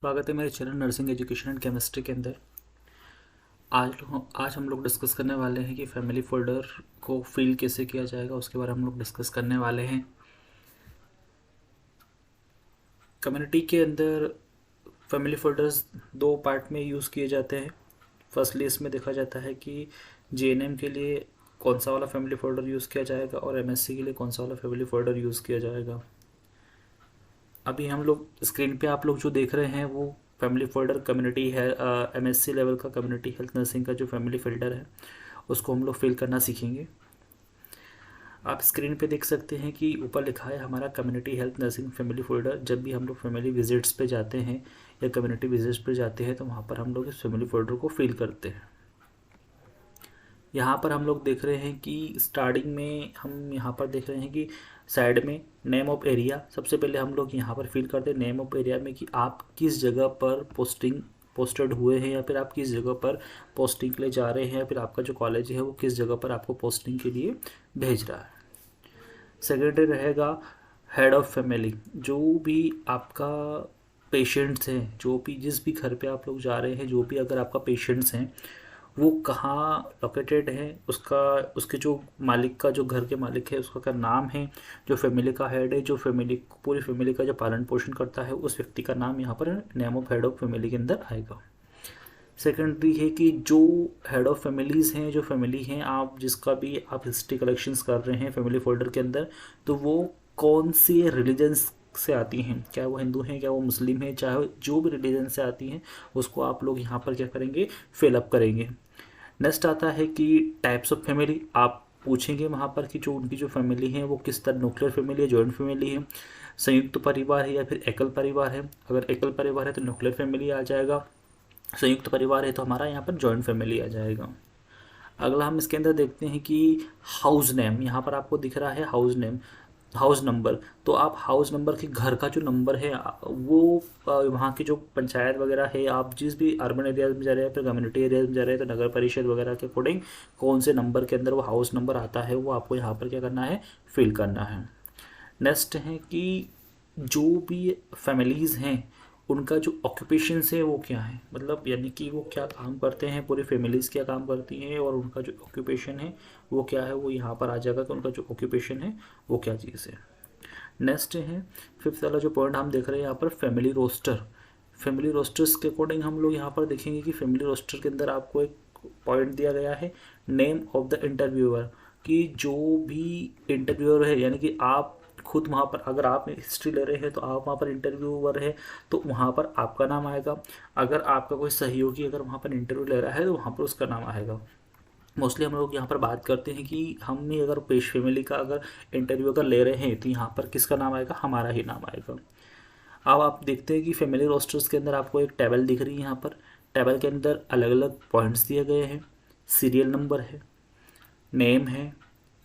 स्वागत है मेरे channel nursing education and chemistry के अंदर। आज हम लोग डिस्कस करने वाले हैं कि फैमिली फोल्डर को फिल कैसे किया जाएगा, उसके बारे में हम लोग डिस्कस करने वाले हैं। कम्युनिटी के अंदर फैमिली फोल्डर्स दो पार्ट में यूज़ किए जाते हैं। फर्स्टली इसमें देखा जाता है कि जेएनएम के लिए कौन सा वाला फैमिली फोल्डर यूज़ किया जाएगा और एमएससी के लिए कौन सा वाला फैमिली फोल्डर यूज़ किया जाएगा। अभी हम लोग स्क्रीन पे आप लोग जो देख रहे हैं वो फैमिली फोल्डर कम्युनिटी है, एमएससी लेवल का कम्युनिटी हेल्थ नर्सिंग का जो फैमिली फोल्डर है उसको हम लोग फिल करना सीखेंगे। आप स्क्रीन पे देख सकते हैं कि ऊपर लिखा है हमारा community health nursing family folder. जब भी हम लोग फैमिली विजिट्स पे जाते हैं या कम्युनिटी विजिट्स पे जाते हैं तो वहाँ पर हम लोग इस फैमिली फोल्डर को फिल करते हैं। यहाँ पर हम लोग देख रहे हैं कि स्टार्टिंग में हम यहाँ पर देख रहे हैं कि साइड में नेम ऑफ एरिया सबसे पहले हम लोग यहाँ पर फिल करते हैं नेम ऑफ एरिया में कि आप किस जगह पर पोस्टेड हुए हैं या फिर आप किस जगह पर पोस्टिंग के लिए जा रहे हैं या फिर आपका जो कॉलेज है वो किस जगह पर आपको पोस्टिंग के लिए भेज रहा है। सेकेंडरी रहेगा हेड ऑफ फैमिली, जो भी आपका पेशेंट्स हैं, जो भी जिस भी घर पे आप लोग जा रहे हैं, जो भी अगर आपका पेशेंट्स हैं वो कहाँ लोकेटेड है, उसका उसके जो मालिक का जो घर के मालिक है उसका क्या नाम है, जो फैमिली का हेड है, जो फैमिली पूरी फैमिली का जो पालन पोषण करता है उस व्यक्ति का नाम यहाँ पर name of head of family के अंदर आएगा। सेकेंडरी है कि जो हेड ऑफ फैमिलीज़ हैं, जो फैमिली हैं, आप जिसका भी आप हिस्ट्री कलेक्शंस कर रहे हैं फैमिली फोल्डर के अंदर, तो वो कौन सी रिलीजन्स से आती हैं, क्या वो हिंदू हैं, क्या वो मुस्लिम हैं, चाहे जो भी रिलीजन से आती हैं उसको आप लोग यहाँ पर क्या करेंगे, फिलअप करेंगे। नेक्स्ट आता है कि टाइप्स ऑफ फैमिली, आप पूछेंगे वहाँ पर कि जो उनकी जो फैमिली है वो किस तरह न्यूक्लियर फैमिली है, जॉइंट फैमिली है, संयुक्त परिवार है या फिर एकल परिवार है। अगर एकल परिवार है तो न्यूक्लियर फैमिली आ जाएगा, संयुक्त परिवार है तो हमारा यहाँ पर जॉइंट फैमिली आ जाएगा। अगला हम इसके अंदर देखते हैं कि हाउस नेम, यहाँ पर आपको दिख रहा है हाउस नेम, हाउस नंबर। तो आप हाउस नंबर के घर का जो नंबर है वो वहाँ की जो पंचायत वगैरह है, आप जिस भी अर्बन एरियाज में जा रहे हैं फिर कम्युनिटी एरियाज में जा रहे हैं तो नगर परिषद वगैरह के अकॉर्डिंग कौन से नंबर के अंदर वो हाउस नंबर आता है वो आपको यहाँ पर क्या करना है, फिल करना है। नेक्स्ट है कि जो भी फैमिलीज़ हैं उनका जो ऑक्यूपेशंस है वो क्या है, मतलब यानी कि वो क्या काम करते हैं, पूरी फैमिलीज़ क्या काम करती हैं और उनका जो ऑक्यूपेशन है वो क्या है, वो यहाँ पर आ जाएगा कि उनका जो ऑक्यूपेशन है वो क्या चीज़ है। नेक्स्ट है फिफ्थ वाला जो पॉइंट हम देख रहे हैं यहाँ पर फैमिली रोस्टर। फैमिली रोस्टर्स के अकॉर्डिंग हम लोग यहाँ पर देखेंगे कि फैमिली रोस्टर के अंदर आपको एक पॉइंट दिया गया है नेम ऑफ द इंटरव्यूअर, कि जो भी इंटरव्यूअर है यानी कि आप खुद वहाँ पर अगर आप हिस्ट्री ले रहे हैं तो आप वहाँ पर इंटरव्यूअर है तो वहाँ पर आपका नाम आएगा। अगर आपका कोई सहयोगी अगर वहाँ पर इंटरव्यू ले रहा है तो वहाँ पर उसका नाम आएगा। मोस्टली हम लोग यहाँ पर बात करते हैं कि हम ही अगर पेश फैमिली का अगर इंटरव्यू अगर ले रहे हैं तो यहाँ पर किसका नाम आएगा, हमारा ही नाम आएगा। अब आप देखते हैं कि फैमिली रोस्टर्स के अंदर आपको एक टेबल दिख रही है। यहाँ पर टेबल के अंदर अलग अलग पॉइंट्स दिए गए हैं, सीरियल नंबर है, नेम है,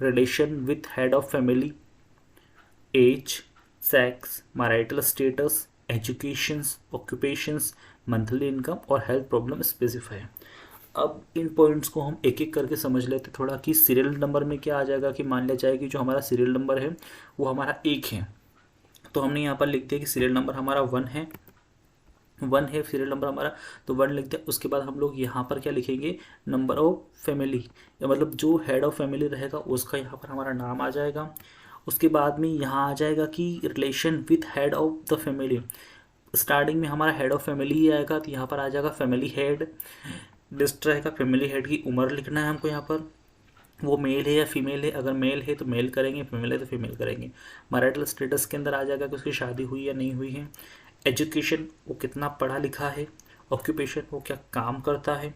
relation with head of family, age, sex, marital status, educations, occupations, monthly income और हेल्थ प्रॉब्लम स्पेसिफाई। अब इन पॉइंट्स को हम एक एक करके समझ लेते थोड़ा कि सीरियल नंबर में क्या आ जाएगा, कि मान लिया जाए कि जो हमारा सीरियल नंबर है वो हमारा एक है, तो हमने यहाँ पर लिख दिया कि सीरियल नंबर हमारा वन है सीरियल नंबर हमारा, तो वन लिख दिया। उसके बाद हम लोग यहाँ पर क्या लिखेंगे, नंबर ऑफ फैमिली, या मतलब जो हेड ऑफ फैमिली रहेगा उसका यहाँ पर हमारा नाम आ जाएगा। उसके बाद में यहाँ आ जाएगा कि relation with head of the family, starting में हमारा हेड ऑफ फैमिली ही आएगा तो यहाँ पर आ जाएगा फैमिली हेड। नेक्स्ट रहेगा फैमिली हेड की उम्र लिखना है हमको यहाँ पर, वो मेल है या फीमेल है, अगर मेल है तो मेल करेंगे, फीमेल है तो फीमेल करेंगे। मैरिटल स्टेटस के अंदर आ जाएगा कि उसकी शादी हुई या नहीं हुई है। एजुकेशन वो कितना पढ़ा लिखा है, ऑक्यूपेशन वो क्या काम करता है,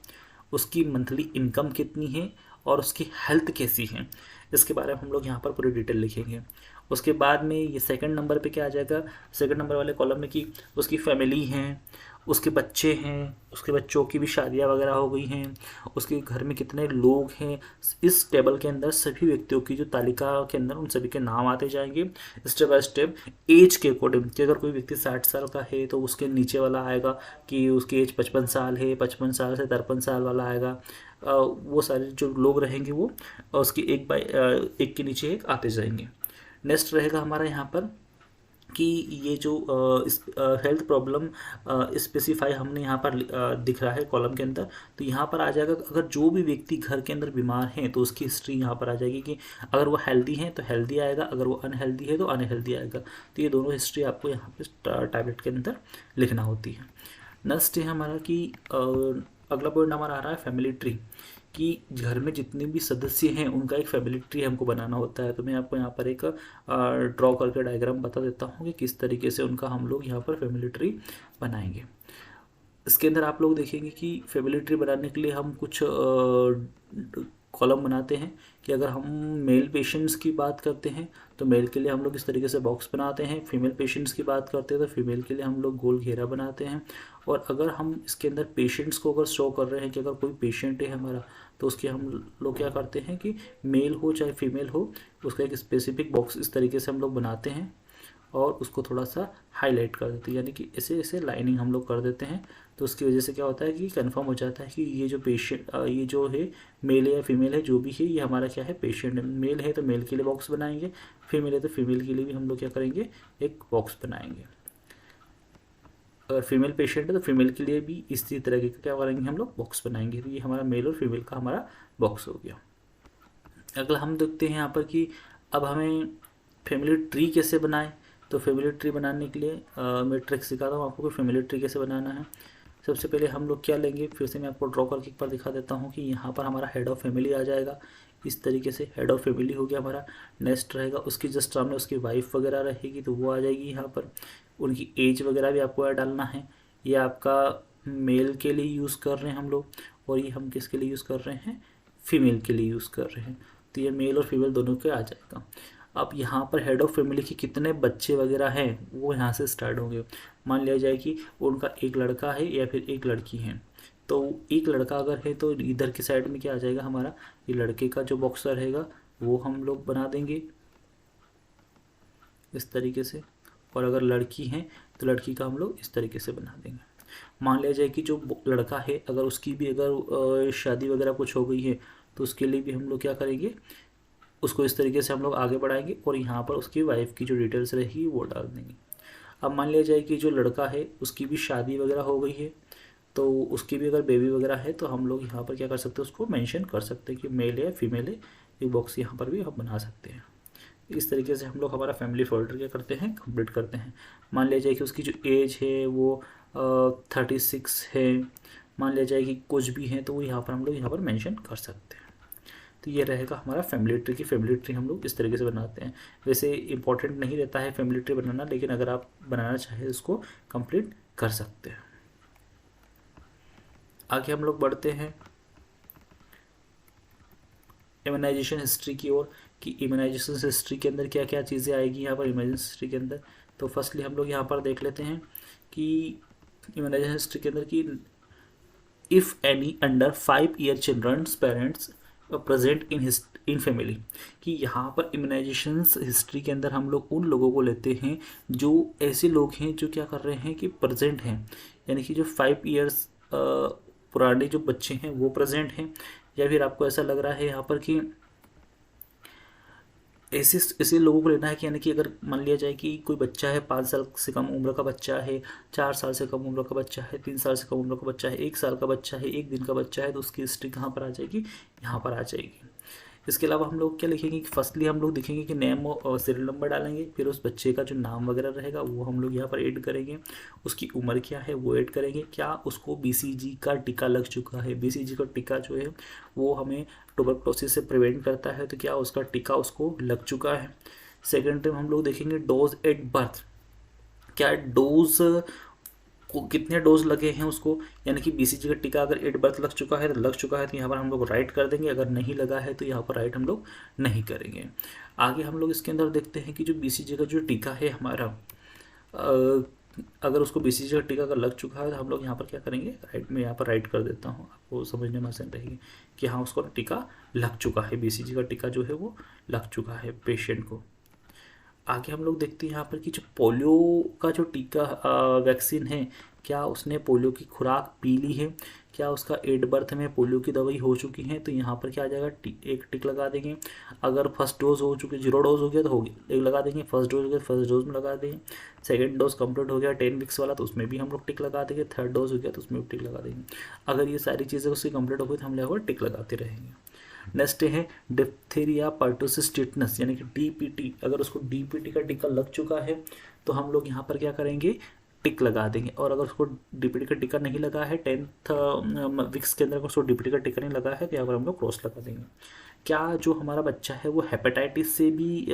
उसकी मंथली इनकम कितनी है और उसकी हेल्थ कैसी है, इसके बारे में हम लोग यहाँ पर पूरी डिटेल लिखेंगे। उसके बाद में ये सेकंड नंबर पे क्या आ जाएगा, सेकंड नंबर वाले कॉलम में कि उसकी फैमिली हैं, उसके बच्चे हैं, उसके बच्चों की भी शादियाँ वगैरह हो गई हैं, उसके घर में कितने लोग हैं। इस टेबल के अंदर सभी व्यक्तियों की जो तालिका के अंदर उन सभी के नाम आते जाएंगे स्टेप बाय स्टेप। एज के अकॉर्डिंग कि अगर कोई व्यक्ति 60 साल का है तो उसके नीचे वाला आएगा कि उसकी एज 55 साल है, 55 साल से 53 साल वाला आएगा। वो सारे जो लोग रहेंगे वो उसकी एक के नीचे एक आते जाएंगे। नेक्स्ट रहेगा हमारा यहाँ पर कि ये जो हेल्थ प्रॉब्लम स्पेसिफाई हमने यहाँ पर दिख रहा है कॉलम के अंदर, तो यहाँ पर आ जाएगा अगर जो भी व्यक्ति घर के अंदर बीमार हैं तो उसकी हिस्ट्री यहाँ पर आ जाएगी कि अगर वो हेल्दी हैं तो हेल्दी आएगा, अगर वो अनहेल्दी है तो अनहेल्दी आएगा। तो ये दोनों हिस्ट्री आपको यहाँ पर टैबलेट के अंदर लिखना होती है। नेक्स्ट है हमारा कि अगला पॉइंट हमारा आ रहा है फैमिली ट्री, कि घर में जितने भी सदस्य हैं उनका एक फैमिली ट्री हमको बनाना होता है। तो मैं आपको यहाँ पर एक ड्रॉ करके डायग्राम बता देता हूँ कि किस तरीके से उनका हम लोग यहाँ पर फैमिली ट्री बनाएंगे। इसके अंदर आप लोग देखेंगे कि फैमिली ट्री बनाने के लिए हम कुछ कॉलम बनाते हैं कि अगर हम मेल पेशेंट्स की बात करते हैं तो मेल के लिए हम लोग इस तरीके से बॉक्स बनाते हैं, फीमेल पेशेंट्स की बात करते हैं तो फीमेल के लिए हम लोग गोल घेरा बनाते हैं। और अगर हम इसके अंदर पेशेंट्स को अगर शो कर रहे हैं कि अगर कोई पेशेंट है हमारा तो उसके हम लोग क्या करते हैं कि मेल हो चाहे फीमेल हो उसका एक स्पेसिफिक बॉक्स इस तरीके से हम लोग बनाते हैं और उसको थोड़ा सा हाईलाइट कर देते हैं, यानी कि ऐसे ऐसे लाइनिंग हम लोग कर देते हैं। तो उसकी वजह से क्या होता है कि कंफर्म हो जाता है कि ये जो पेशेंट ये जो है मेल है या फीमेल है जो भी है ये हमारा क्या है पेशेंट है। मेल है तो मेल के लिए बॉक्स बनाएंगे, फीमेल है तो फीमेल के लिए भी हम लोग क्या करेंगे एक बॉक्स बनाएंगे। अगर फीमेल पेशेंट है तो फीमेल के लिए भी इसी तरह के क्या करेंगे हम लोग बॉक्स बनाएंगे। तो ये हमारा मेल और फीमेल का हमारा बॉक्स हो गया। अगला हम देखते हैं यहाँ पर कि अब हमें फैमिली ट्री कैसे बनाएं। तो फैमिली ट्री बनाने के लिए मैं ट्रिक सिखाता हूँ आपको कि फैमिली ट्री कैसे बनाना है। सबसे पहले हम लोग क्या लेंगे, फिर से मैं आपको ड्रॉ करके एक बार दिखा देता हूँ कि यहाँ पर हमारा हेड ऑफ़ फैमिली आ जाएगा। इस तरीके से हेड ऑफ़ फैमिली हो गया हमारा। नेक्स्ट रहेगा उसकी जस्ट सामने उसकी वाइफ वगैरह रहेगी तो वो आ जाएगी यहाँ पर। उनकी एज वगैरह भी आपको यहाँ डालना है। ये आपका मेल के लिए यूज़ कर रहे हैं हम लोग और ये हम किसके लिए यूज़ कर रहे हैं, फीमेल के लिए यूज़ कर रहे हैं। तो ये मेल और फीमेल दोनों के आ जाएगा। अब यहाँ पर हेड ऑफ़ फैमिली के कितने बच्चे वगैरह हैं वो यहाँ से स्टार्ट होंगे। मान लिया जाए कि उनका एक लड़का है या फिर एक लड़की है, तो एक लड़का अगर है तो इधर की साइड में क्या आ जाएगा हमारा, ये लड़के का जो बॉक्स रहेगा वो हम लोग बना देंगे इस तरीके से। और अगर लड़की है तो लड़की का हम लोग इस तरीके से बना देंगे। मान लिया जाए कि जो लड़का है अगर उसकी भी अगर शादी वगैरह कुछ हो गई है तो उसके लिए भी हम लोग क्या करेंगे, उसको इस तरीके से हम लोग आगे बढ़ाएंगे और यहाँ पर उसकी वाइफ की जो डिटेल्स रहेगी वो डाल देंगे। अब मान लिया जाए कि जो लड़का है उसकी भी शादी वगैरह हो गई है तो उसकी भी अगर बेबी वगैरह है तो हम लोग यहाँ पर क्या कर सकते हैं, उसको मेंशन कर सकते हैं कि मेल है फीमेल है। एक बॉक्स यहाँ पर भी हम बना सकते हैं। इस तरीके से हम लोग हमारा फैमिली फोल्डर क्या करते हैं, कंप्लीट करते हैं। मान लिया जाए कि उसकी जो एज है वो 36 है, मान लिया जाए कि कुछ भी है तो वो यहाँ पर हम लोग यहाँ पर मेंशन कर सकते हैं। तो ये रहेगा हमारा फैमिली ट्री की फैमिली ट्री हम लोग इस तरीके से बनाते हैं। वैसे इंपॉर्टेंट नहीं रहता है फैमिली ट्री बनाना, लेकिन अगर आप बनाना चाहें उसको कंप्लीट कर सकते हैं। आगे हम लोग बढ़ते हैं इम्यूनाइजेशन हिस्ट्री की ओर, कि इम्यूनाइजेशन हिस्ट्री के अंदर क्या क्या चीज़ें आएगी यहाँ पर इम्यूनाइजेशन हिस्ट्री के अंदर। तो फर्स्टली हम लोग यहाँ पर देख लेते हैं कि इम्यूनाइजेशन हिस्ट्री के अंदर कि if any under 5 year childrens parents present in family, कि यहाँ पर इम्यूनाइजेशन हिस्ट्री के अंदर हम लोग उन लोगों को लेते हैं जो ऐसे लोग हैं जो क्या कर रहे हैं कि प्रेजेंट हैं, यानी कि जो 5 ईयर्स पुराने जो बच्चे हैं वो प्रेजेंट हैं। या फिर आपको ऐसा लग रहा है यहाँ पर कि ऐसे ऐसे लोगों को लेना है कि यानी कि अगर मान लिया जाए कि कोई बच्चा है 5 साल से कम उम्र का बच्चा है, 4 साल से कम उम्र का बच्चा है, 3 साल से कम उम्र का बच्चा है, 1 साल का बच्चा है, 1 दिन का बच्चा है, तो उसकी हिस्ट्री कहाँ पर आ जाएगी, यहाँ पर आ जाएगी। इसके अलावा हम लोग क्या लिखेंगे कि फर्स्टली हम लोग देखेंगे कि नेम और सीरियल नंबर डालेंगे, फिर उस बच्चे का जो नाम वगैरह रहेगा वो हम लोग यहाँ पर ऐड करेंगे, उसकी उम्र क्या है वो ऐड करेंगे, क्या उसको BCG का टीका लग चुका है। BCG का टीका जो है वो हमें ट्यूबरक्लोसिस से प्रिवेंट करता है, तो क्या उसका टीका उसको लग चुका है। सेकेंड टाइम हम लोग देखेंगे डोज एट बर्थ, क्या डोज को कितने डोज लगे हैं उसको, यानी कि BCG का टीका अगर एट बर्थ लग चुका है तो लग चुका है, तो यहाँ पर हम लोग राइट कर देंगे, अगर नहीं लगा है तो यहाँ पर राइट हम लोग नहीं करेंगे। आगे हम लोग इसके अंदर देखते हैं कि जो BCG का जो टीका है हमारा, अगर उसको BCG का टीका अगर लग चुका है तो हम लोग यहाँ पर क्या करेंगे, राइट में यहाँ पर राइट कर देता हूँ, आपको समझने में आसान रहेगी कि हाँ उसको टीका लग चुका है, BCG का टीका जो है वो लग चुका है पेशेंट को। आगे हम लोग देखते हैं यहाँ पर कि जो पोलियो का जो टीका वैक्सीन है क्या उसने पोलियो की खुराक पी ली है, क्या उसका एट बर्थ में पोलियो की दवाई हो चुकी है, तो यहाँ पर क्या आ जाएगा, एक टिक लगा देंगे। अगर फर्स्ट डोज हो चुकी, 0 डोज हो गया तो हो गया, एक लगा देंगे। फर्स्ट डोज हो गया, फर्स्ट डोज में लगा देंगे। सेकेंड डोज कंप्लीट हो गया 10 वीक्स वाला, तो उसमें भी हम लोग टिक लगा देंगे। थर्ड डोज हो गया तो उसमें भी टिक लगा देंगे। अगर ये सारी चीज़ें उसकी कंप्लीट हो गई तो हम लोग टिक लगाते रहेंगे। नेक्स्ट है डिप्थीरिया पर्टुसिस टिटनस यानी कि डीपीटी। अगर उसको डीपीटी का टीका लग चुका है तो हम लोग यहाँ पर क्या करेंगे, टिक लगा देंगे। और अगर उसको डीपीटी का टीका नहीं लगा है, 10th वीक्स के अंदर अगर उसको डीपीटी का टीका नहीं लगा है तो यहाँ पर हम लोग क्रॉस लगा देंगे। क्या जो हमारा बच्चा है वो हेपेटाइटिस से भी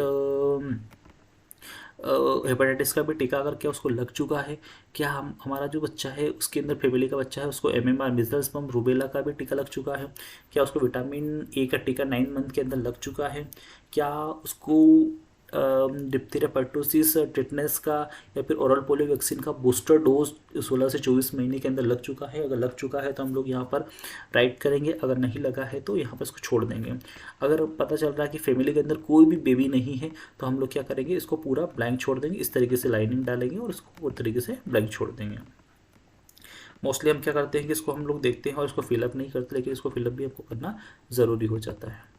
हेपेटाइटिस का भी टीका अगर क्या उसको लग चुका है, क्या हम हमारा जो बच्चा है उसके अंदर फैमिली का बच्चा है उसको MMR मिजल्स मम रूबेला का भी टीका लग चुका है, क्या उसको विटामिन ए का टीका 9 मंथ के अंदर लग चुका है, क्या उसको डिप्थीरिया पर्टुसिस टिटनेस का या फिर ओरल पोलियो वैक्सीन का बूस्टर डोज 16 से 24 महीने के अंदर लग चुका है। अगर लग चुका है तो हम लोग यहाँ पर राइट करेंगे, अगर नहीं लगा है तो यहाँ पर इसको छोड़ देंगे। अगर पता चल रहा है कि फैमिली के अंदर कोई भी बेबी नहीं है तो हम लोग क्या करेंगे, इसको पूरा ब्लैंक छोड़ देंगे। इस तरीके से लाइनिंग डालेंगे और इसको पूरी तरीके से ब्लैंक छोड़ देंगे। मोस्टली हम क्या करते हैं कि इसको हम लोग देखते हैं और इसको फिलअप नहीं करते, लेकिन इसको फिलअप भी आपको करना ज़रूरी हो जाता है।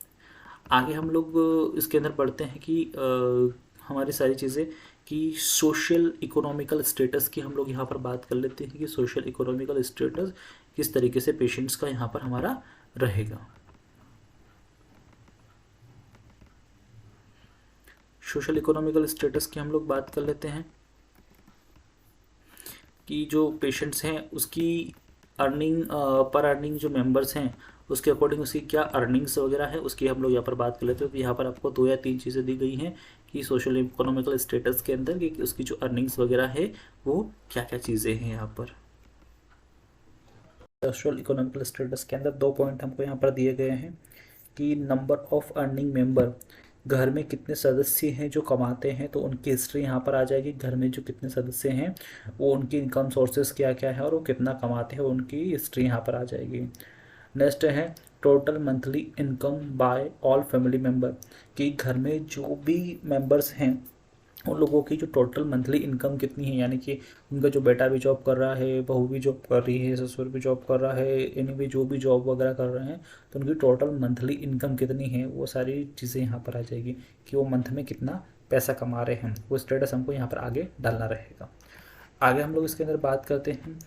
आगे हम लोग इसके अंदर बढ़ते हैं कि हमारी सारी चीज़ें कि सोशल इकोनॉमिकल स्टेटस की हम लोग यहाँ पर बात कर लेते हैं कि सोशल इकोनॉमिकल स्टेटस किस तरीके से पेशेंट्स का यहाँ पर हमारा रहेगा। सोशल इकोनॉमिकल स्टेटस की हम लोग बात कर लेते हैं कि जो पेशेंट्स हैं उसकी अर्निंग पर अर्निंग जो मेंबर्स हैं उसके अकॉर्डिंग उसकी क्या अर्निंग्स वगैरह है उसकी हम लोग यहाँ पर बात कर लेते हैं। तो यहाँ पर आपको 2 या 3 चीज़ें दी गई हैं कि सोशल इकोनॉमिकल स्टेटस के अंदर कि उसकी जो अर्निंग्स वगैरह है वो क्या क्या चीज़ें हैं। यहाँ पर सोशल इकोनॉमिकल स्टेटस के अंदर 2 पॉइंट हमको यहाँ पर दिए गए हैं कि नंबर ऑफ अर्निंग मेंबर, घर में कितने सदस्य हैं जो कमाते हैं, तो उनकी हिस्ट्री यहाँ पर आ जाएगी। घर में जो कितने सदस्य हैं वो उनकी इनकम सोर्सेज क्या क्या है और वो कितना कमाते हैं उनकी हिस्ट्री यहाँ पर आ जाएगी। नेक्स्ट है total monthly income by all family member, कि घर में जो भी मेंबर्स हैं उन लोगों की जो टोटल मंथली इनकम कितनी है, यानी कि उनका जो बेटा भी जॉब कर रहा है, बहू भी जॉब कर रही है, ससुर भी जॉब कर रहा है, यानी भी जो भी जॉब वगैरह कर रहे हैं तो उनकी टोटल मंथली इनकम कितनी है, वो सारी चीज़ें यहाँ पर आ जाएगी कि वो मंथ में कितना पैसा कमा रहे हैं। वो स्टेटस हमको यहाँ पर आगे डालना रहेगा। आगे हम लोग इसके अंदर बात करते हैं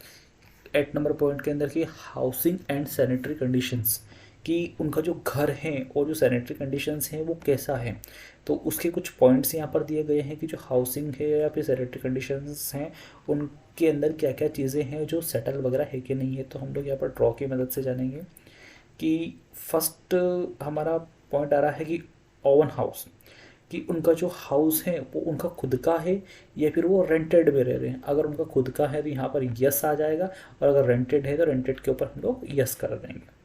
8 नंबर पॉइंट के अंदर की हाउसिंग एंड सैनिटरी कंडीशंस, कि उनका जो घर है और जो सैनिटरी कंडीशंस हैं वो कैसा है। तो उसके कुछ पॉइंट्स यहाँ पर दिए गए हैं कि जो हाउसिंग है या फिर सैनिटरी कंडीशंस हैं उनके अंदर क्या क्या चीज़ें हैं जो सेटल वगैरह है कि नहीं है। तो हम लोग यहाँ पर ड्रॉ की मदद से जानेंगे कि फर्स्ट हमारा पॉइंट आ रहा है कि ओवन हाउस, कि उनका जो हाउस है वो उनका खुद का है या फिर वो रेंटेड में रह रहे हैं। अगर उनका खुद का है तो यहाँ पर यस आ जाएगा, और अगर रेंटेड है तो रेंटेड के ऊपर हम लोग यस कर देंगे।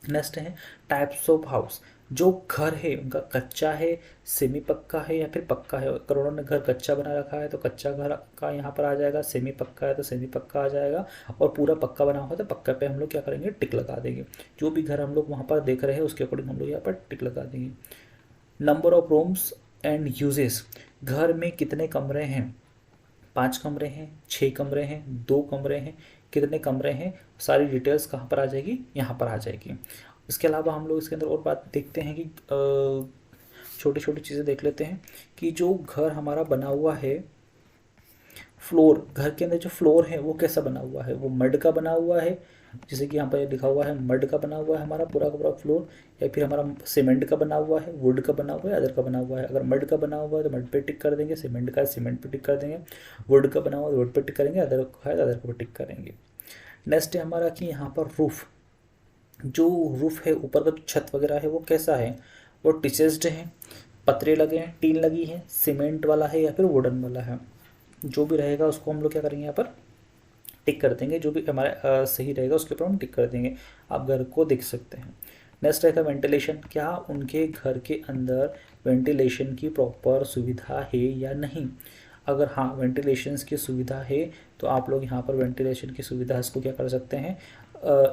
नेक्स्ट है टाइप्स ऑफ हाउस, जो घर है उनका कच्चा है, सेमी पक्का है या फिर पक्का है। अगर उन्होंने घर कच्चा बना रखा है तो कच्चा घर का यहाँ पर आ जाएगा, सेमी पक्का है तो सेमी पक्का आ जाएगा, और पूरा पक्का बना हुआ तो पक्का पे हम लोग क्या करेंगे, टिक लगा देंगे। जो भी घर हम लोग वहाँ पर देख रहे हैं उसके अकॉर्डिंग हम लोग यहाँ पर टिक लगा देंगे। Number of rooms and uses, घर में कितने कमरे हैं, 5 कमरे हैं, 6 कमरे हैं, 2 कमरे हैं, कितने कमरे हैं, सारी डिटेल्स कहाँ पर आ जाएगी, यहाँ पर आ जाएगी। इसके अलावा हम लोग इसके अंदर और बात देखते हैं कि छोटी छोटी चीज़ें देख लेते हैं कि जो घर हमारा बना हुआ है, फ्लोर, घर के अंदर जो फ्लोर है वो कैसा बना हुआ है, वो मड का बना हुआ है, जैसे कि यहाँ पर लिखा हुआ है मड का बना हुआ है हमारा पूरा का पूरा फ्लोर, या फिर हमारा सीमेंट का बना हुआ है, वुड का बना हुआ है, अदर का बना हुआ है। अगर मड का बना हुआ है तो मड पे टिक कर देंगे, सीमेंट का है सीमेंट पे टिक कर देंगे, वुड का बना हुआ है वुड पे टिक करेंगे, अदर का है तो अदर को टिक करेंगे। नेक्स्ट है हमारा कि यहाँ पर रूफ़, जो रूफ़ है ऊपर का जो छत वगैरह है वो कैसा है, वो टिचेस्ड है, पतरे लगे हैं, टीन लगी है, सीमेंट वाला है या फिर वुडन वाला है। जो भी रहेगा उसको हम लोग क्या करेंगे, यहाँ पर टिक कर देंगे। जो भी हमारा सही रहेगा उसके ऊपर हम टिक कर देंगे। आप घर को देख सकते हैं। नेक्स्ट रहेगा वेंटिलेशन, क्या उनके घर के अंदर वेंटिलेशन की प्रॉपर सुविधा है या नहीं। अगर हाँ वेंटिलेशन की सुविधा है तो आप लोग यहाँ पर वेंटिलेशन की सुविधा को क्या कर सकते हैं,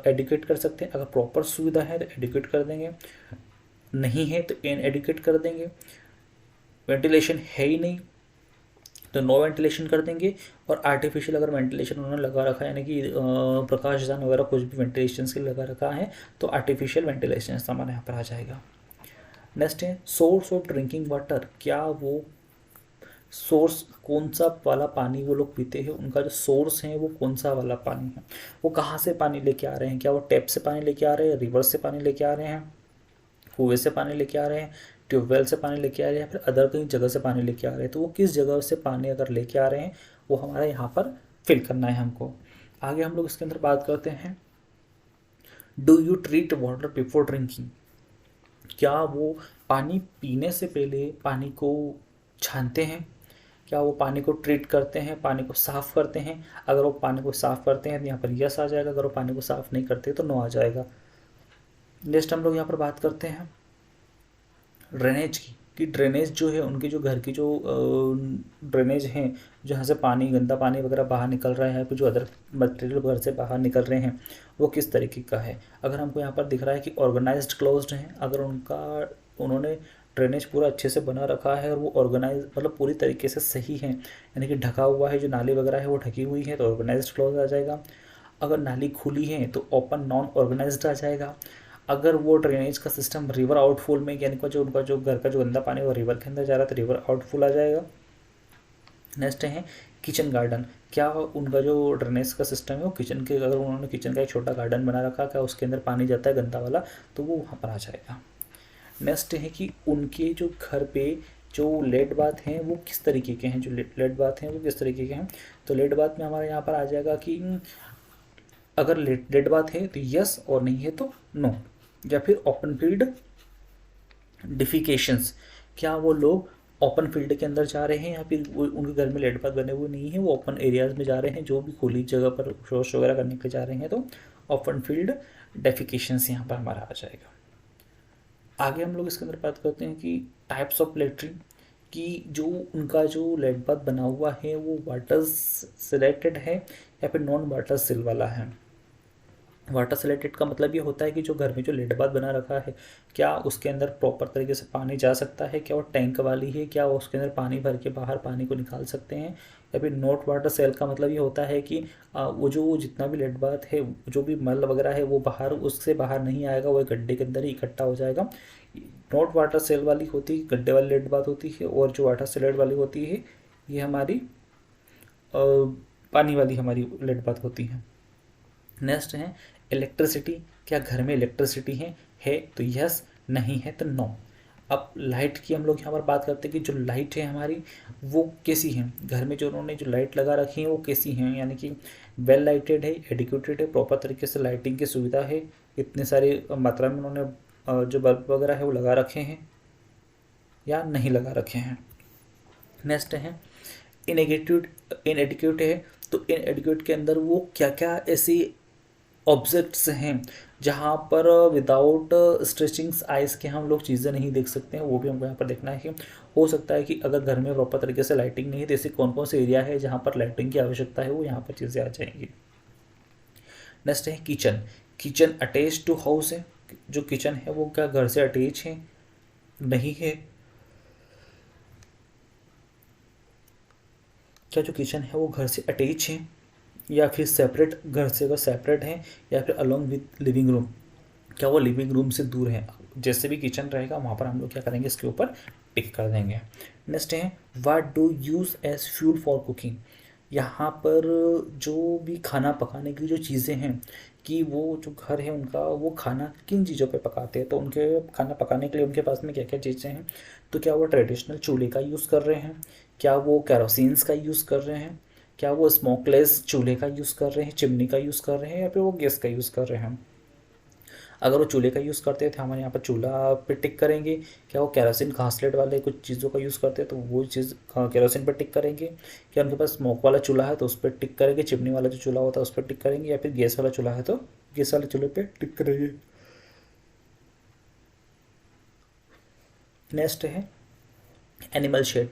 एडुकेट कर सकते हैं। अगर प्रॉपर सुविधा है तो एडुकेट कर देंगे, नहीं है तो इन एडुकेट कर देंगे। वेंटिलेशन है ही नहीं तो नो वेंटिलेशन कर देंगे। और आर्टिफिशियल अगर वेंटिलेशन उन्होंने लगा रखा है, यानी कि प्रकाशदान वगैरह कुछ भी वेंटिलेशन के लिए लगा रखा है, तो आर्टिफिशियल वेंटिलेशन हमारे यहाँ पर आ जाएगा। नेक्स्ट है सोर्स ऑफ ड्रिंकिंग वाटर, क्या वो सोर्स कौन सा वाला पानी वो लोग पीते हैं, उनका जो सोर्स है वो कौन सा वाला पानी है, वो कहाँ से पानी लेके आ रहे हैं, क्या वो टैप से पानी लेके आ रहे हैं, रिवर से पानी लेके आ रहे हैं, कुएं से पानी लेके आ रहे हैं, ट्यूबवेल से पानी लेके आ रहे हैं, या फिर अदर कहीं जगह से पानी लेके आ रहे हैं। तो वो किस जगह से पानी अगर लेके आ रहे हैं वो हमारा यहाँ पर फिल करना है हमको। आगे हम लोग इसके अंदर बात करते हैं, do you treat water before drinking, क्या वो पानी पीने से पहले पानी को छानते हैं, क्या वो पानी को ट्रीट करते हैं, पानी को साफ़ करते हैं। अगर वो पानी को साफ़ करते हैं तो यहाँ पर यस आ जाएगा, अगर वो पानी को साफ़ नहीं करते तो नो आ जाएगा। नेक्स्ट हम लोग यहाँ पर बात करते हैं ड्रेनेज की, कि ड्रेनेज जो है उनके जो घर की जो ड्रेनेज हैं, जहाँ से पानी गंदा पानी वगैरह बाहर निकल रहा है, फिर जो अदर मटेरियल घर से बाहर निकल रहे हैं वो किस तरीके का है। अगर हमको यहाँ पर दिख रहा है कि ऑर्गेनाइज्ड क्लोज्ड है, अगर उन्होंने ड्रेनेज पूरा अच्छे से बना रखा है और वो ऑर्गेनाइज मतलब पूरी तरीके से सही है, यानी कि ढका हुआ है, जो नाली वगैरह है वो ढकी हुई है, तो ऑर्गेनाइज्ड क्लोज आ जाएगा। अगर नाली खुली है तो ओपन नॉन ऑर्गेनाइज्ड आ जाएगा। अगर वो ड्रेनेज का सिस्टम रिवर आउटफॉल में, यानी कि जो उनका जो घर का जो गंदा पानी वो रिवर के अंदर जा रहा है तो रिवर आउटफॉल आ जाएगा। नेक्स्ट है किचन गार्डन, क्या उनका जो ड्रेनेज का सिस्टम है वो किचन के, अगर उन्होंने किचन का एक छोटा गार्डन बना रखा, क्या उसके अंदर पानी जाता है गंदा वाला, तो वो वहाँ पर आ जाएगा। नेक्स्ट है कि उनके जो घर पे जो लेड बाथ हैं वो किस तरीके के हैं, जो लेड बाथ हैं वो किस तरीके के हैं। तो लेड बाथ में हमारे यहाँ पर आ जाएगा कि अगर लेड बाथ है तो यस, और नहीं है तो नो। या फिर ओपन फील्ड डिफिकेशंस, क्या वो लोग ओपन फील्ड के अंदर जा रहे हैं, या फिर उनके घर में लेड बाथ बने हुए नहीं है, वो ओपन एरियाज में जा रहे हैं, जो भी खुली जगह पर शौच वगैरह करने के लिए जा रहे हैं, तो ओपन फील्ड डेफिकेशंस यहाँ पर हमारा आ जाएगा। आगे हम लोग इसके अंदर बात करते हैं कि टाइप्स ऑफ लेटरिन, कि जो उनका जो लेड बाथ बना हुआ है वो वाटर सिलेक्टेड है या फिर नॉन वाटर सिल वाला है। वाटर सिलेक्टेड का मतलब ये होता है कि जो घर में जो लेड बाथ बना रखा है, क्या उसके अंदर प्रॉपर तरीके से पानी जा सकता है, क्या वो टैंक वाली है, क्या वो उसके अंदर पानी भर के बाहर पानी को निकाल सकते हैं। या फिर नॉट वाटर सेल का मतलब ये होता है कि वो जो जितना भी लेड बाथ है, जो भी मल वगैरह है वो बाहर उससे बाहर नहीं आएगा, वो गड्ढे के अंदर ही इकट्ठा हो जाएगा। नॉट वाटर सेल वाली होती है गड्ढे वाली लेड बाथ होती है, और जो वाटर सेलेड वाली होती है ये हमारी पानी वाली हमारी लेड बाथ होती है। नेक्स्ट है इलेक्ट्रिसिटी, क्या घर में इलेक्ट्रिसिटी है तो यस, नहीं है तो नो। अब लाइट की हम लोग यहाँ पर बात करते हैं कि जो लाइट है हमारी वो कैसी है, घर में जो उन्होंने जो लाइट लगा रखी है वो कैसी हैं, यानी कि वेल लाइटेड है, एडिक्यूटेड है, प्रॉपर तरीके से लाइटिंग की सुविधा है, इतने सारी मात्रा में उन्होंने जो बल्ब वगैरह है वो लगा रखे हैं या नहीं लगा रखे हैं। नेक्स्ट है इनएडिक्यूट है, तो इनएडिक्यूट के अंदर वो क्या क्या ऐसी ऑब्जेक्ट्स हैं जहाँ पर विदाउट स्ट्रेचिंग्स आइज के हम लोग चीज़ें नहीं देख सकते हैं, वो भी हमको यहाँ पर देखना है। कि हो सकता है कि अगर घर में प्रॉपर तरीके से लाइटिंग नहीं है तो ऐसे कौन कौन से एरिया है जहाँ पर लाइटिंग की आवश्यकता है, वो यहाँ पर चीज़ें आ जाएंगी। नेक्स्ट है kitchen, kitchen attach to house है, जो किचन है वो क्या घर से अटैच है, नहीं है। क्या जो किचन है वो घर से अटैच है या फिर सेपरेट, घर से अगर सेपरेट है, या फिर अलोंग विद लिविंग रूम, क्या वो लिविंग रूम से दूर है। जैसे भी किचन रहेगा वहाँ पर हम लोग क्या करेंगे, इसके ऊपर टिक कर देंगे। नेक्स्ट है what do use as fuel for cooking, यहाँ पर जो भी खाना पकाने की जो चीज़ें हैं, कि वो जो घर है उनका वो खाना किन चीज़ों पे पकाते हैं, तो उनके खाना पकाने के लिए उनके पास में क्या क्या चीज़ें हैं। तो क्या वो ट्रेडिशनल चूल्हे का यूज़ कर रहे हैं, क्या वो कैरोसिन्स का यूज़ कर रहे हैं, क्या वो स्मोकलेस चूल्हे का यूज़ कर रहे हैं, चिमनी का यूज़ कर रहे हैं, या फिर वो गैस का यूज़ कर रहे हैं। अगर वो चूल्हे का यूज़ करते थे हमारे यहाँ पर चूल्हा पे टिक करेंगे। क्या वो केरोसिन घासलेट वाले कुछ चीज़ों का यूज़ करते हैं तो वो चीज़ केरोसिन पर टिक करेंगे। क्या उनके पास स्मोक वाला चूल्हा है तो उस पर टिक करेंगे, चिमनी वाला जो चूल्हा होता है उस पर टिक करेंगे, या फिर गैस वाला चूल्हा है तो गैस वाले चूल्हे पर टिक करेंगे। नेक्स्ट है एनिमल शेड,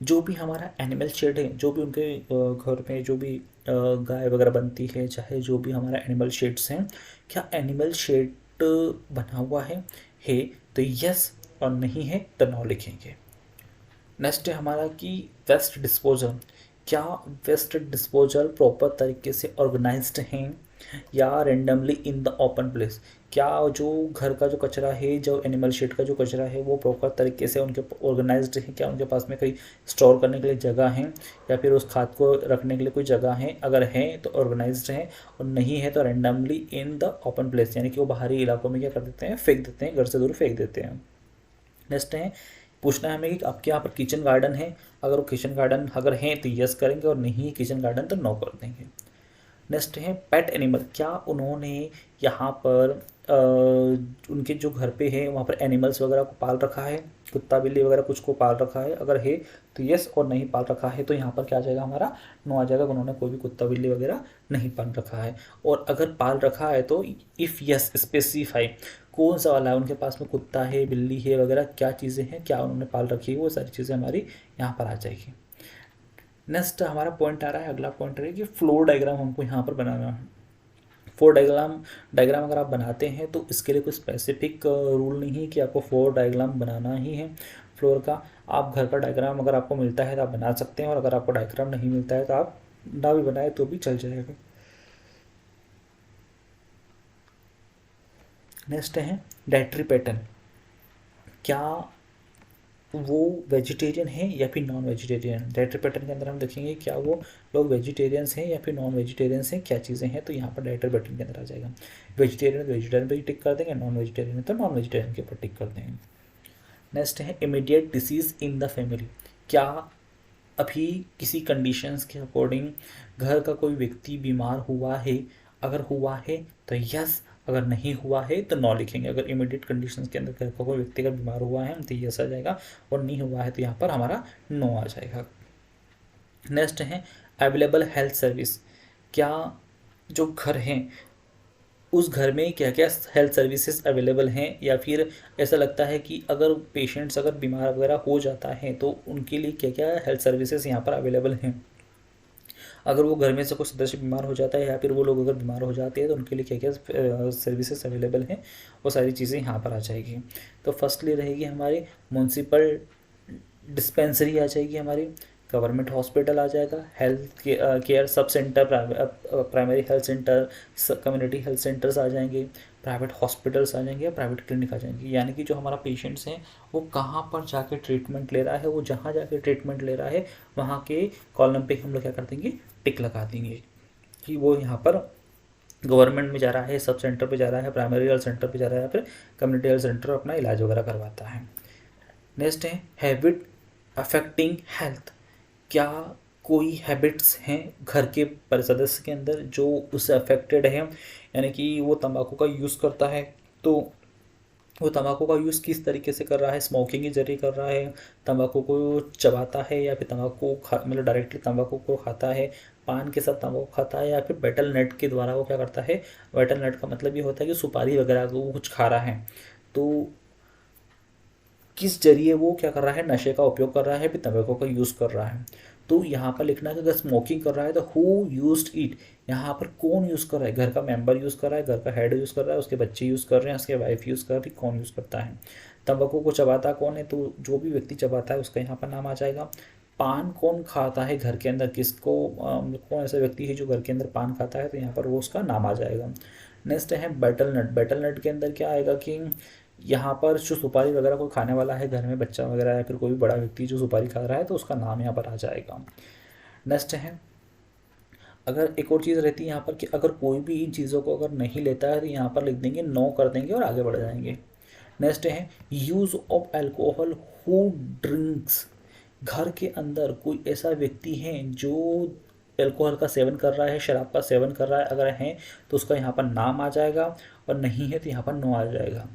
जो भी हमारा एनिमल शेड है, जो भी उनके घर में जो भी गाय वगैरह बनती है, चाहे जो भी हमारा एनिमल शेड्स हैं, क्या एनिमल शेड बना हुआ है तो यस, और नहीं है तो नो लिखेंगे। नेक्स्ट है हमारा कि वेस्ट डिस्पोजल, क्या वेस्ट डिस्पोजल प्रॉपर तरीके से ऑर्गेनाइज्ड हैं या randomly in the open place, क्या जो घर का जो कचरा है, जो एनिमल शेड का जो कचरा है वो प्रॉपर तरीके से उनके ऑर्गेनाइज्ड है, क्या उनके पास में कहीं स्टोर करने के लिए जगह है या फिर उस खाद को रखने के लिए कोई जगह है, अगर है तो ऑर्गेनाइज्ड है और नहीं है तो randomly in the open place, यानी कि वो बाहरी इलाकों में क्या कर देते हैं, फेंक देते हैं, घर से दूर फेंक देते हैं। नेक्स्ट है पूछना है हमें कि आपके यहाँ पर किचन गार्डन है, अगर वो किचन गार्डन अगर है तो यस करेंगे और नहीं है किचन गार्डन तो नो कर देंगे। नेक्स्ट है पेट एनिमल, क्या उन्होंने यहाँ पर उनके जो घर पे है वहाँ पर एनिमल्स वगैरह को पाल रखा है, कुत्ता बिल्ली वगैरह कुछ को पाल रखा है, अगर है तो यस और नहीं पाल रखा है तो यहाँ पर क्या आ जाएगा हमारा नो आ जाएगा, उन्होंने कोई भी कुत्ता बिल्ली वगैरह नहीं पाल रखा है। और अगर पाल रखा है तो इफ़ यस स्पेसिफाई कौन सा वाला है, उनके पास में कुत्ता है बिल्ली है वगैरह क्या चीज़ें हैं, क्या उन्होंने पाल रखी है, वो सारी चीज़ें हमारी यहाँ पर आ जाएगी। नेक्स्ट हमारा पॉइंट आ रहा है, अगला पॉइंट है कि फ्लोर डायग्राम हमको यहाँ पर बनाना है। फ्लोर डायग्राम डायग्राम अगर आप बनाते हैं तो इसके लिए कोई स्पेसिफिक रूल नहीं है कि आपको फ्लोर डायग्राम बनाना ही है फ्लोर का, आप घर का डायग्राम अगर आपको मिलता है तो आप बना सकते हैं और अगर आपको डायग्राम नहीं मिलता है तो आप ना भी बनाए तो भी चल जाएगा। नेक्स्ट है डाइटरी पैटर्न, क्या वो वेजिटेरियन है या फिर नॉन वेजिटेरियन, डाइटरी पैटर्न के अंदर हम देखेंगे क्या वो लोग वेजिटेरियंस हैं या फिर नॉन वेजिटेरियंस हैं, क्या चीज़ें हैं, तो यहाँ पर डाइटरी पैटर्न के अंदर आ जाएगा। वेजिटेरियन तो वेजिटेरियन पर ही टिक कर देंगे, नॉन वेजिटेरियन तो नॉन वेजिटेरियन के ऊपर टिक कर देंगे। नेक्स्ट है immediate disease in the family, क्या अभी किसी कंडीशंस के अकॉर्डिंग घर का कोई व्यक्ति बीमार हुआ है, अगर हुआ है तो यस, अगर नहीं हुआ है तो नो लिखेंगे। अगर इमीडिएट कंडीशंस के अंदर घर का कोई व्यक्ति अगर बीमार हुआ है तो यस आ जाएगा और नहीं हुआ है तो यहाँ पर हमारा नो आ जाएगा। नेक्स्ट है अवेलेबल हेल्थ सर्विस, क्या जो घर हैं उस घर में क्या क्या हेल्थ सर्विसेज अवेलेबल हैं, या फिर ऐसा लगता है कि अगर पेशेंट्स अगर बीमार वगैरह हो जाता है तो उनके लिए क्या क्या हेल्थ सर्विसेज यहाँ पर अवेलेबल हैं, अगर वो घर में से कोई सदस्य बीमार हो जाता है या फिर वो लोग अगर बीमार हो जाते हैं तो उनके लिए क्या क्या सर्विसेज अवेलेबल हैं, वो सारी चीज़ें यहाँ पर आ जाएगी। तो फर्स्टली रहेगी हमारी म्यूनसिपल डिस्पेंसरी आ जाएगी, हमारी गवर्नमेंट हॉस्पिटल आ जाएगा, health care sub centre, primary health centre, community health centres आ जाएंगे, प्राइवेट हॉस्पिटल्स आ जाएंगे, प्राइवेट क्लिनिक आ जाएंगे, यानी कि जो हमारा पेशेंट्स हैं वो कहाँ पर जाके ट्रीटमेंट ले रहा है, वो जहाँ जाके ट्रीटमेंट ले रहा है वहाँ के कॉलम पे हम लोग क्या कर देंगे, टिक लगा देंगे कि वो यहाँ पर गवर्नमेंट में जा रहा है, सब सेंटर पे जा रहा है, प्राइमरी हेल्थ सेंटर पे जा रहा है, या फिर कम्युनिटी हेल्थ सेंटर अपना इलाज वगैरह करवाता है। नेक्स्ट है हैबिट अफेक्टिंग हेल्थ, क्या कोई हैबिट्स हैं घर के सदस्य के अंदर जो उससे अफेक्टेड है, यानी कि वो तंबाकू का यूज़ करता है तो वो तंबाकू का यूज़ किस तरीके से कर रहा है, स्मोकिंग के जरिए कर रहा है, तंबाकू को चबाता है या फिर तंबाकू खा मतलब डायरेक्टली तंबाकू को खाता है, पान के साथ तंबाकू खाता है, या फिर बेटल नट के द्वारा वो क्या करता है, बेटल नट का मतलब ये होता है कि सुपारी वगैरह को वो कुछ खा रहा है, तो किस जरिए वो क्या कर रहा है, नशे का उपयोग कर रहा है, फिर तंबाकू का यूज़ कर रहा है। तो यहाँ पर लिखना है कि अगर स्मोकिंग कर रहा है तो हु यूज्ड इट, यहाँ पर कौन यूज़ कर रहा है, घर का मेंबर यूज़ कर रहा है, घर का हेड यूज़ कर रहा है, उसके बच्चे यूज़ कर रहे हैं, उसके वाइफ यूज़ कर रही, कौन यूज़ करता है। तंबाकू को चबाता कौन है, तो जो भी व्यक्ति चबाता है उसका यहाँ पर नाम आ जाएगा। पान कौन खाता है घर के अंदर, किसको कौन ऐसा व्यक्ति है जो घर के अंदर पान खाता है, तो यहाँ पर वो उसका नाम आ जाएगा। नेक्स्ट है बेटल नट, बेटल नट के अंदर क्या आएगा कि यहाँ पर जो सुपारी वगैरह कोई खाने वाला है घर में, बच्चा वगैरह या फिर कोई भी बड़ा व्यक्ति जो सुपारी खा रहा है तो उसका नाम यहाँ पर आ जाएगा। नेक्स्ट है अगर एक और चीज़ रहती है यहाँ पर कि अगर कोई भी इन चीज़ों को अगर नहीं लेता है तो यहाँ पर लिख देंगे नो कर देंगे और आगे बढ़ जाएंगे। नेक्स्ट है use of alcohol who drinks, घर के अंदर कोई ऐसा व्यक्ति है जो एल्कोहल का सेवन कर रहा है, शराब का सेवन कर रहा है, अगर है तो उसका यहाँ पर नाम आ जाएगा और नहीं है तो यहाँ पर नो आ जाएगा।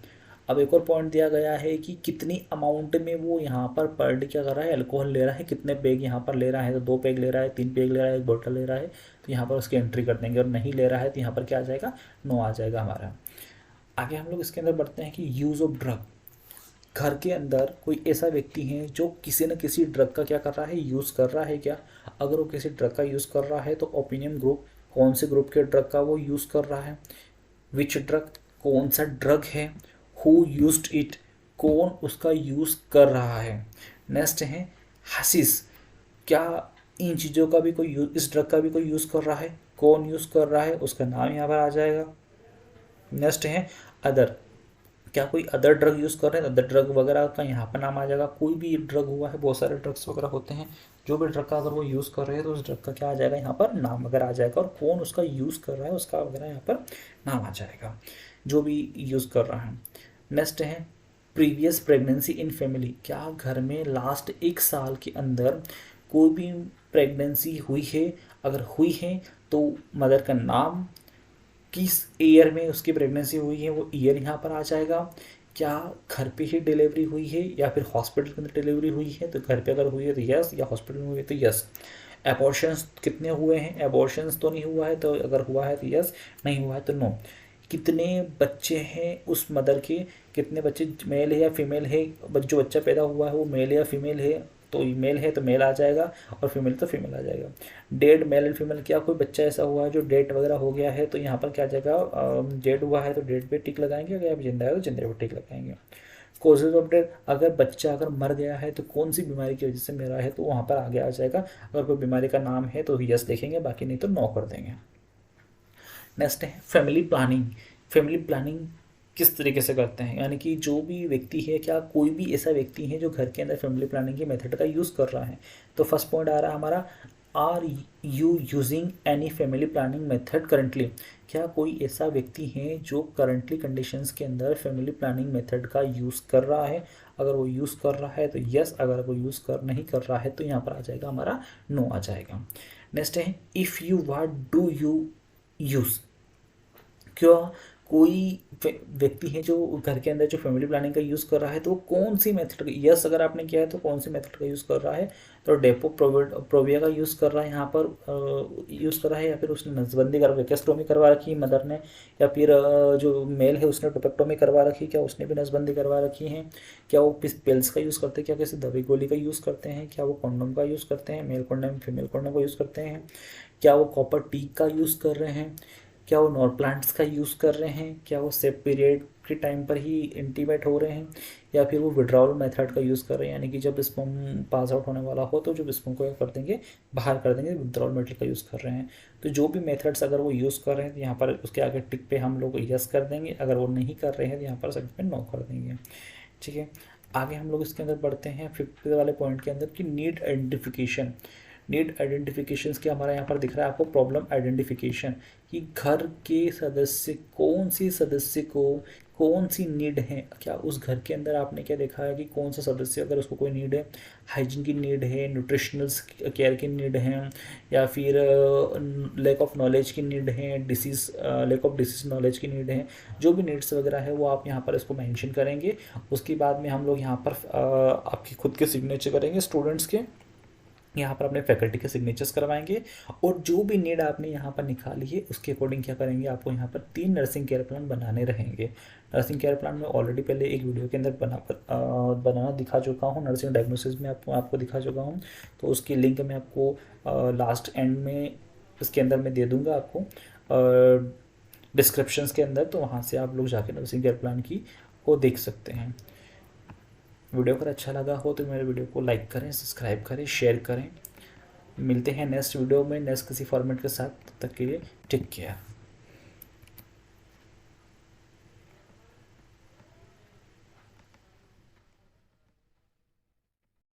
अब एक और पॉइंट दिया गया है कि कितनी अमाउंट में वो यहाँ पर डे क्या कर रहा है, अल्कोहल ले रहा है, कितने पेग यहाँ पर ले रहा है, तो 2 पेग ले रहा है, 3 पेग ले रहा है, 1 बोतल ले रहा है, तो यहाँ पर उसकी एंट्री कर देंगे, और नहीं ले रहा है तो यहाँ पर क्या आ जाएगा, नो आ जाएगा हमारा। आगे हम लोग इसके अंदर बढ़ते हैं कि यूज़ ऑफ ड्रग, घर के अंदर कोई ऐसा व्यक्ति है जो किसी न किसी ड्रग का क्या कर रहा है, यूज़ कर रहा है क्या, अगर वो किसी ड्रग का यूज़ कर रहा है तो ओपिनियन ग्रुप कौन से ग्रुप के ड्रग का वो यूज़ कर रहा है, विच ड्रग कौन सा ड्रग है, हु यूज्ड इट कौन उसका यूज़ कर रहा है। नेक्स्ट है हसीस, क्या इन चीज़ों का भी कोई इस ड्रग का भी कोई यूज़ कर रहा है? कौन यूज़ कर रहा है उसका नाम यहाँ पर आ जाएगा। नेक्स्ट है अदर, क्या कोई अदर ड्रग यूज़ कर रहे हैं? अदर ड्रग वगैरह का यहाँ पर नाम आ जाएगा। कोई भी ड्रग हुआ है, बहुत सारे ड्रग्स वगैरह होते हैं, जो भी ड्रग का अगर वो यूज़ कर रहे हैं तो उस ड्रग का क्या आ जाएगा यहाँ पर, नाम वगैरह आ जाएगा, और कौन उसका यूज़ कर रहा है उसका वगैरह यहाँ पर नाम आ जाएगा, जो भी यूज़ कर रहा है। नेक्स्ट है प्रीवियस प्रेगनेंसी इन फैमिली, क्या घर में लास्ट 1 साल के अंदर कोई भी प्रेगनेंसी हुई है? अगर हुई है तो मदर का नाम, किस ईयर में उसकी प्रेगनेंसी हुई है वो ईयर यहाँ पर आ जाएगा। क्या घर पे ही डिलीवरी हुई है या फिर हॉस्पिटल के अंदर डिलीवरी हुई है? तो घर पे अगर हुई है तो यस, या हॉस्पिटल में हुई है तो यस। एबॉर्शंस कितने हुए हैं? एबॉर्शंस तो नहीं हुआ है, तो अगर हुआ है तो यस, नहीं हुआ है तो नो। कितने बच्चे हैं उस मदर के, कितने बच्चे मेल है या फीमेल है, जो बच्चा पैदा हुआ है वो मेल या फीमेल है? तो मेल है तो मेल आ जाएगा, और फीमेल तो फीमेल आ जाएगा। डेड मेल एंड फीमेल, क्या कोई बच्चा ऐसा हुआ है जो डेट वगैरह हो गया है? तो यहाँ पर क्या आ जाएगा, डेड हुआ है तो डेट पे टिक लगाएंगे, अगर जिंदा है तो जिंदा पे टिक लगाएंगे। कॉजेज ऑफ डेथ, अगर बच्चा अगर मर गया है तो कौन सी बीमारी की वजह से मरा है, तो वहाँ पर आगे आ जाएगा। अगर कोई बीमारी का नाम है तो यस देखेंगे, बाकी नहीं तो नो कर देंगे। नेक्स्ट है फैमिली प्लानिंग। फैमिली प्लानिंग किस तरीके से करते हैं, यानी कि जो भी व्यक्ति है, क्या कोई भी ऐसा व्यक्ति है जो घर के अंदर फैमिली प्लानिंग के मेथड का यूज़ कर रहा है? तो फर्स्ट पॉइंट आ रहा है हमारा, are you using any family planning method currently, क्या कोई ऐसा व्यक्ति है जो करंटली कंडीशंस के अंदर फैमिली प्लानिंग मेथड का यूज़ कर रहा है? अगर वो यूज़ कर रहा है तो यस, अगर वो यूज़ कर नहीं कर रहा है तो यहाँ पर आ जाएगा हमारा नो आ जाएगा। नेक्स्ट है if you what do you use, क्या कोई व्यक्ति है जो घर के अंदर जो फैमिली प्लानिंग का यूज़ कर रहा है तो वो कौन सी मेथड का, यस अगर आपने किया है तो कौन सी मेथड का यूज़ कर रहा है? तो डेपो प्रोविया का यूज़ कर रहा है यहाँ पर, यूज़ कर रहा है, या फिर उसने नसबंदी करवा वेकेस्ट्रोमी करवा रखी है मदर ने, या फिर जो मेल है उसने टोपेक्टोमी करवा रखी है, क्या उसने भी नसबंदी करवा रखी है? क्या वो पिल्स का यूज़ करते हैं? क्या किसी दवाई गोली का यूज़ करते हैं? क्या वो कॉन्डोम का यूज़ करते हैं, मेल कॉन्डोम फीमेल कॉन्डोम का यूज़ करते हैं? क्या वो कॉपर टीक का यूज़ कर रहे हैं? क्या वो नॉर प्लांट्स का यूज़ कर रहे हैं? क्या वो सेप पीरियड के टाइम पर ही इंटीमेट हो रहे हैं, या फिर वो विड्रॉल मेथड का यूज़ कर रहे हैं, यानी कि जब स्पर्म पास आउट होने वाला हो तो जो स्पर्म को कर देंगे, बाहर कर देंगे, विड्रॉल मेथड का यूज़ कर रहे हैं? तो जो भी मेथड्स अगर वो यूज़ कर रहे हैं तो यहाँ पर उसके आगे टिक पे हम लोग यस कर देंगे, अगर वो नहीं कर रहे हैं तो यहाँ पर सब पे नो कर देंगे। ठीक है, आगे हम लोग इसके अंदर बढ़ते हैं 50 वाले पॉइंट के अंदर कि नीड आइडेंटिफिकेशन। नीड आइडेंटिफिकेशन क्या हमारा यहाँ पर दिख रहा है आपको, प्रॉब्लम आइडेंटिफिकेशन, कि घर के सदस्य, कौन सी सदस्य को कौन सी नीड है, क्या उस घर के अंदर आपने क्या देखा है कि कौन सा सदस्य अगर उसको कोई नीड है, हाइजीन की नीड है, न्यूट्रिशनल केयर की नीड है, या फिर लैक ऑफ नॉलेज की नीड है, लैक ऑफ डिसीज नॉलेज की नीड है, जो भी नीड्स वगैरह है वो आप यहाँ पर इसको मेंशन करेंगे। उसके बाद में हम लोग यहाँ पर आपकी खुद के सिग्नेचर करेंगे स्टूडेंट्स के, यहाँ पर अपने फैकल्टी के सिग्नेचर्स करवाएंगे, और जो भी नीड आपने यहाँ पर निकाली है उसके अकॉर्डिंग क्या करेंगे, आपको यहाँ पर 3 नर्सिंग केयर प्लान बनाने रहेंगे। नर्सिंग केयर प्लान में ऑलरेडी पहले एक वीडियो के अंदर बनाना दिखा चुका हूँ, नर्सिंग डायग्नोसिस में आपको दिखा चुका हूँ, तो उसकी लिंक मैं आपको लास्ट एंड में इसके अंदर मैं दे दूँगा आपको डिस्क्रिप्शंस के अंदर, तो वहाँ से आप लोग जाके नर्सिंग केयर प्लान की वो देख सकते हैं। वीडियो अगर अच्छा लगा हो तो मेरे वीडियो को लाइक करें, सब्सक्राइब करें, शेयर करें। मिलते हैं नेक्स्ट वीडियो में नेक्स्ट किसी फॉर्मेट के साथ, तब तक के लिए टेक केयर।